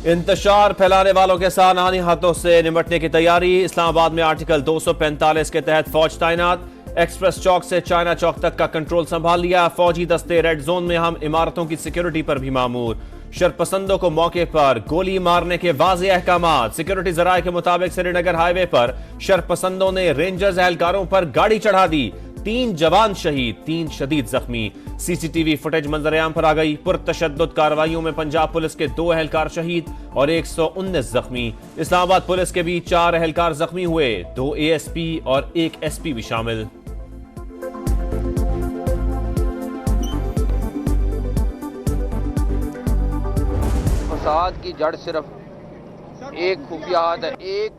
इंतशार फैलाने वालों के साथ हाथों से निपटने की तैयारी। इस्लामाबाद में आर्टिकल 245 के तहत फौज तैनात। एक्सप्रेस चौक से चाइना चौक तक का कंट्रोल संभाल लिया। फौजी दस्ते रेड जोन में हम इमारतों की सिक्योरिटी पर भी मामूर। शरपसंदों को मौके पर गोली मारने के वाज़े अहकामात। सिक्योरिटी जराये के मुताबिक श्रीनगर हाईवे पर शरपसंदों ने रेंजर्स एहलकारों पर गाड़ी चढ़ा दी। 3 जवान शहीद, 3 शदीद जख्मी। सीसीटीवी फुटेज मंजरेआम पर आ गई। पुरतशद्दुद कार्रवाइयों में पंजाब पुलिस के 2 एहलकार शहीद और 119 जख्मी। इस्लामाबाद पुलिस के भी 4 एहलकार जख्मी हुए, 2 एएसपी और 1 एसपी भी शामिल। फसाद की जड़ सिर्फ एक खुफिया हाथ है, एक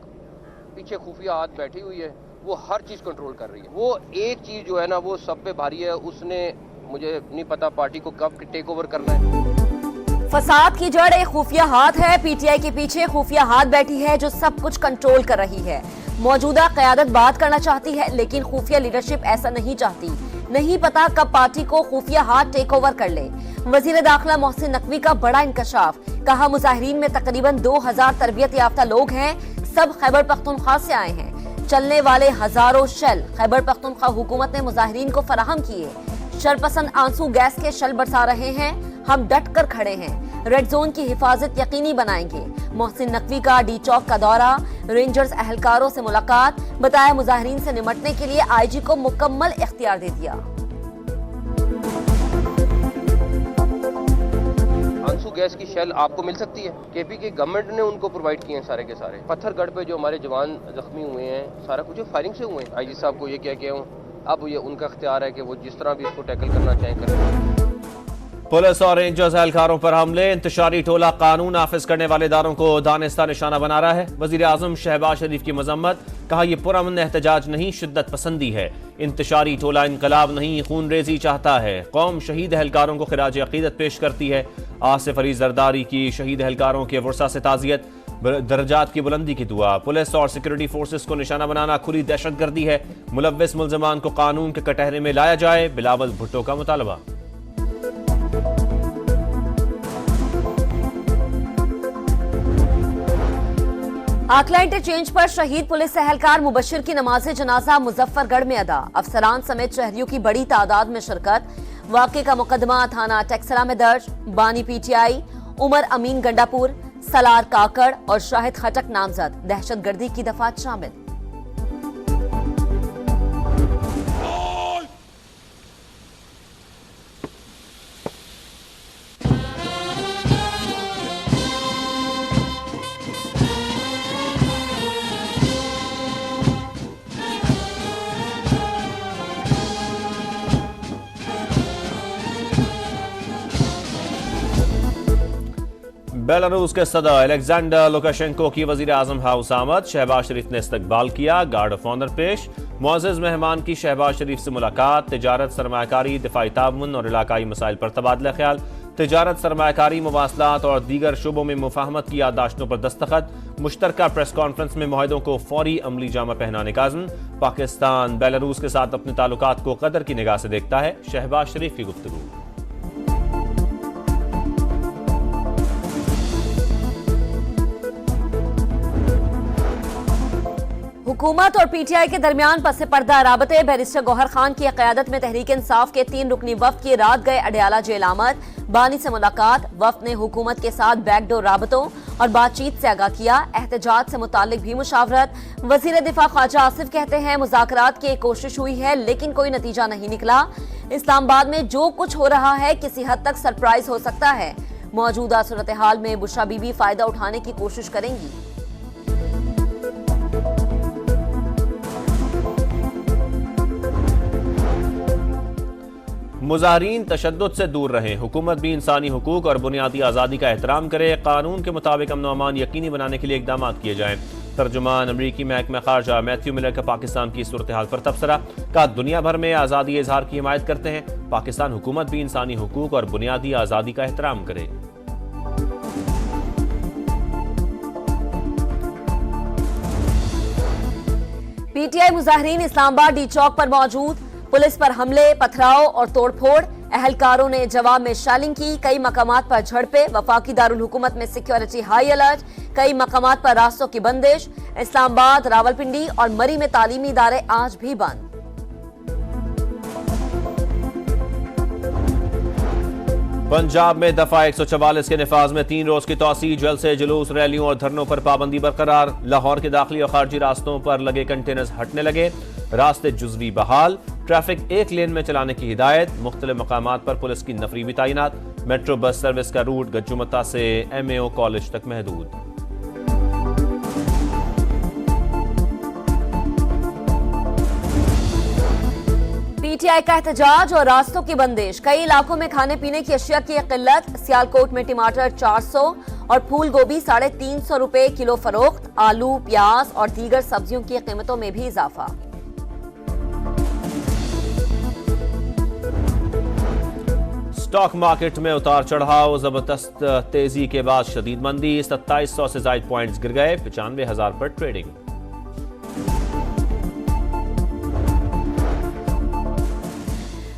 पीछे खुफिया हाथ बैठी हुई है, वो हर चीज कंट्रोल कर रही है। वो एक चीज जो है ना वो सब पे भारी है। उसने मुझे नहीं पता पार्टी को कब टेक ओवर करना है। फसाद की जड़ एक खुफिया हाथ है। पीटीआई के पीछे खुफिया हाथ बैठी है जो सब कुछ कंट्रोल कर रही है। मौजूदा क़यादत बात करना चाहती है लेकिन खुफिया लीडरशिप ऐसा नहीं चाहती। नहीं पता कब पार्टी को खुफिया हाथ टेक ओवर कर ले। वजीर दाखिला मोहसिन नकवी का बड़ा इंकशाफ। कहा मुजाहिरीन में तकरीबन 2000 तरबियत याफ्ता लोग हैं, सब खैबर पख्तूनख्वा से आए हैं। चलने वाले हजारों शेल खैबर पख्तूनख्वा हुकूमत ने मुजाहिरीन को फराहम किए। शरपसंद आंसू गैस के शेल बरसा रहे हैं, हम डट कर खड़े हैं। रेड जोन की हिफाजत यकीनी बनाएंगे। मोहसिन नकवी का डी चौक का दौरा, रेंजर्स एहलकारों से मुलाकात। बताया मुजाहिरीन से निपटने के लिए आईजी को मुकम्मल इख्तियार दे दिया। आंसू गैस की शेल आपको मिल सकती है। केपी की गवर्नमेंट ने उनको प्रोवाइड किए हैं सारे के सारे। पत्थरगढ़ पे जो हमारे जवान जख्मी हुए हैं सारा कुछ फायरिंग से हुए हैं। आईजी साहब को ये क्या कहूँ, अब ये उनका इख्तियार है कि वो जिस तरह भी इसको टैकल करना चाहें करें। पुलिस और रेंजर्स एहलकारों पर हमले। इंतशारी टोला कानून नाफिज करने वाले इदारों को दानिस्ता निशाना बना रहा है। वजीर आजम शहबाज शरीफ की मजम्मत। कहा यह पुरअमन एहतजाज नहीं, शिद्दत पसंदी है। इंतशारी टोला इनकलाब नहीं, खून रेजी चाहता है। कौम शहीद एहलकारों को खिराज अकीदत पेश करती है। आसिफ अली जरदारी की शहीद एहलकारों के वर्सा से ताजियत। दर्जात की बुलंदी की दुआ। पुलिस और सिक्योरिटी फोर्सेस को निशाना बनाना खुली दहशतगर्दी है। मुलव्विस मुल्ज़िमान को कानून के कटहरे में लाया जाए, बिलावल भुट्टो का मुतालबा। आखला इंटरचेंज पर शहीद पुलिस एहलकार मुबशिर की नमाज जनाजा मुजफ्फरगढ़ में अदा। अफसरान समेत शहरियों की बड़ी तादाद में शिरकत। वाक़े का मुकदमा थाना टेक्सला में दर्ज। बानी पीटीआई उमर अमीन गंडापुर, सलार काकड़ और शाहिद खटक नामजद। दहशतगर्दी की दफात शामिल। बेलारूस के सदर अलेक्जेंडर लुकाशेंको की वजीर आजम हाउस आमद। शहबाज शरीफ ने इस्तकबाल किया, गार्ड ऑफ ऑनर पेश। मुअज़्ज़ज़ मेहमान की शहबाज शरीफ से मुलाकात। तिजारत, सरमायाकारी, दिफाई ताउन और इलाकाई मसाइल पर तबादला ख्याल। तिजारत, सरमायाकारी, मवासलात और दीगर शुबों में मुफाहमत की याददाश्तों पर दस्तखत। मुश्तरका प्रेस कॉन्फ्रेंस में मुआहदों को फौरी अमली जामा पहनाने का अज़्म। पाकिस्तान बेलारूस के साथ अपने ताल्लुकात को कदर की निगाह से देखता है, शहबाज शरीफ की गुफ्तगू। हुकूमत और पीटीआई के दरमियान पसे पर्दा राबते। बैरिस्टर गौहर खान की क़यादत में तहरीक इंसाफ के 3 रुकनी वफ्द की रात गए अडयाला जेल आमद। बानी से मुलाकात। वफ्द ने हुकूमत के साथ बैकडोर राबतों और बातचीत से आगाह किया। एहतजाज से मुतालिक भी मुशावरत। वजीर दिफा ख्वाजा आसिफ कहते हैं मुज़ाकरात की एक कोशिश हुई है लेकिन कोई नतीजा नहीं निकला। इस्लामाबाद में जो कुछ हो रहा है किसी हद तक सरप्राइज हो सकता है। मौजूदा सूरत हाल में बुशरा बीबी फायदा उठाने की कोशिश करेंगी। मुजाहिरीन तशद्दुद से दूर रहें। हुकूमत भी इंसानी हुकूक और बुनियादी आज़ादी का एहतराम करे। कानून के मुताबिक अमन अमान यकीनी बनाने के लिए इकदाम किए जाएं। तर्जुमान अमरीकी महकमा खारजा मैथ्यू मिलर का पाकिस्तान की सूरत हाल पर तबसरा। कहा दुनिया भर में आज़ादी इजहार की हिमायत करते हैं, पाकिस्तान हुकूमत भी इंसानी हुकूक और बुनियादी आज़ादी का एहतराम करे। पीटीआई मुजाहिरीन इस्लामाबाद डी चौक पर मौजूद। पुलिस पर हमले, पथराव और तोड़फोड़। अहलकारों ने जवाब में शेलिंग की, कई मकामात पर झड़पें, वफाकी दारुल हुकूमत में सिक्योरिटी हाई अलर्ट, कई मकामात पर रास्तों की बंदिश। इस्लामाबाद, रावलपिंडी और मरी में तालीमी इदारे आज भी बंद। पंजाब में दफा 144 के निफाज में 3 रोज की तौसी, जलसे, जुलूस, रैलियों और धरनों पर पाबंदी बरकरार। लाहौर के दाखिली और खारजी रास्तों पर लगे कंटेनर्स हटने लगे, रास्ते जुजवी बहाल, ट्रैफिक एक लेन में चलाने की हिदायत। मुख्तलिफ मकामात पर पुलिस की नफरी भी तैनात। मेट्रो बस सर्विस का रूट गज्जुमता से MAO कॉलेज तक महदूद। PTI का एहतजाज और रास्तों की बंदिश, कई इलाकों में खाने पीने की अशिया की किल्लत। सियालकोट में टमाटर 400 और फूल गोभी 350 रुपए किलो फरोख्त। आलू, प्याज और दीगर सब्जियों की कीमतों में भी इजाफा। स्टॉक मार्केट में उतार चढ़ाव, जबरदस्त तेजी के बाद शदीद मंदी, 2700 से ज्यादा पॉइंट्स गिर गए, 95,000 पर ट्रेडिंग।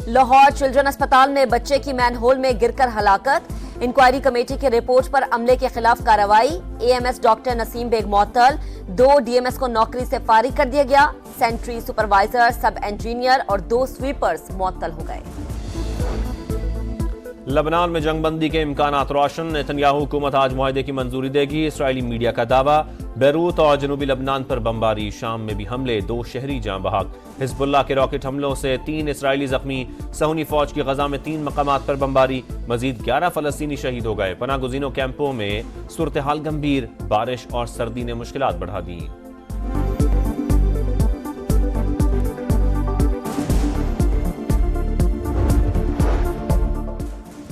लाहौर चिल्ड्रन अस्पताल में बच्चे की मैनहोल में गिरकर हलाकत। इंक्वायरी कमेटी की रिपोर्ट पर अमले के खिलाफ कार्रवाई। AMS डॉक्टर नसीम बेग मुअत्तल, 2 DMS को नौकरी से फारिग कर दिया गया। सेंट्री सुपरवाइजर, सब इंजीनियर और 2 स्वीपर्स मुअत्तल हो गए। लबनान में जंगबंदी के इम्कानात रोशन, नेतन्याहू हुकूमत आज मुआहदे की मंजूरी देगी। इसराइली मीडिया का दावा। बैरूत और जनूबी लबनान पर बमबारी, शाम में भी हमले, 2 शहरी जाँ बहक। हिजबुल्लाह के रॉकेट हमलों से 3 इसराइली जख्मी। सहूनी फौज की गजा में 3 मकामात पर बमबारी, मजीद 11 फलस्तीनी शहीद हो गए। पनागुज़ीनों कैंपों में सूरत हाल गंभीर, बारिश और सर्दी ने मुश्किलात बढ़ा दी।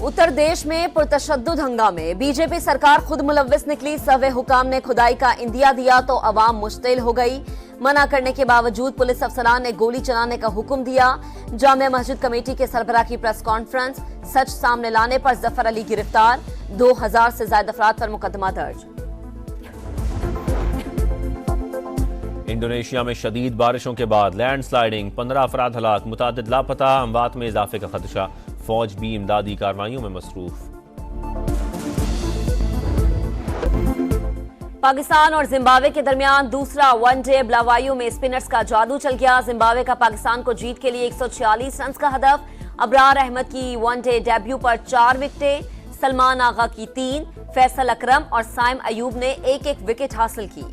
उत्तर प्रदेश में पुरतशद्दुद हंगामे, बीजेपी सरकार खुद मुलव्विस निकली। सर्वे हुकाम ने खुदाई का इंदिया दिया तो अवाम मुश्तिल हो गई। मना करने के बावजूद पुलिस अफसरान ने गोली चलाने का हुक्म दिया। जामिया मस्जिद कमेटी के सरबराह की प्रेस कॉन्फ्रेंस, सच सामने लाने पर जफर अली गिरफ्तार। 2000 से ज्यादा अफराद पर मुकदमा दर्ज। इंडोनेशिया में शदीद बारिशों के बाद लैंडस्लाइडिंग, 15 अफराद हलाक, मुतादिद लापता। अमवात में इजाफे का खदशा, फौज भी इमदादी कार्रवाइयों में मसरूफ। पाकिस्तान और जिम्बाब्वे के दरमियान दूसरा वनडे बुलावायु में स्पिनर्स का जादू चल गया। जिम्बाब्वे का पाकिस्तान को जीत के लिए 146 रन का हदफ। अबरार अहमद की वनडे डेब्यू पर 4 विकेटें, सलमान आगा की 3, फैसल अकरम और साइम अयूब ने 1-1 विकेट हासिल की।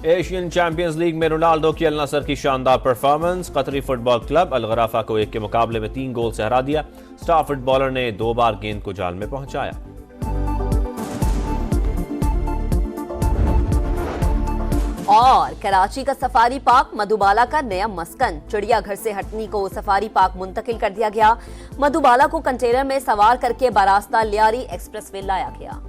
एशियन चैंपियंस लीग में रोनाल्डो की अल नसर की शानदार परफॉर्मेंस। कतरी फुटबॉल क्लब अल गराफा को 1 के मुकाबले में 3 गोल से हरा दिया। स्टार फुटबॉलर ने 2 बार गेंद को जाल में पहुंचाया। और कराची का सफारी पार्क मधुबाला का नया मस्कन, चिड़ियाघर से हटनी को सफारी पार्क मुंतकिल कर दिया गया। मधुबाला को कंटेनर में सवार करके बारास्ता लियारी एक्सप्रेसवे लाया गया।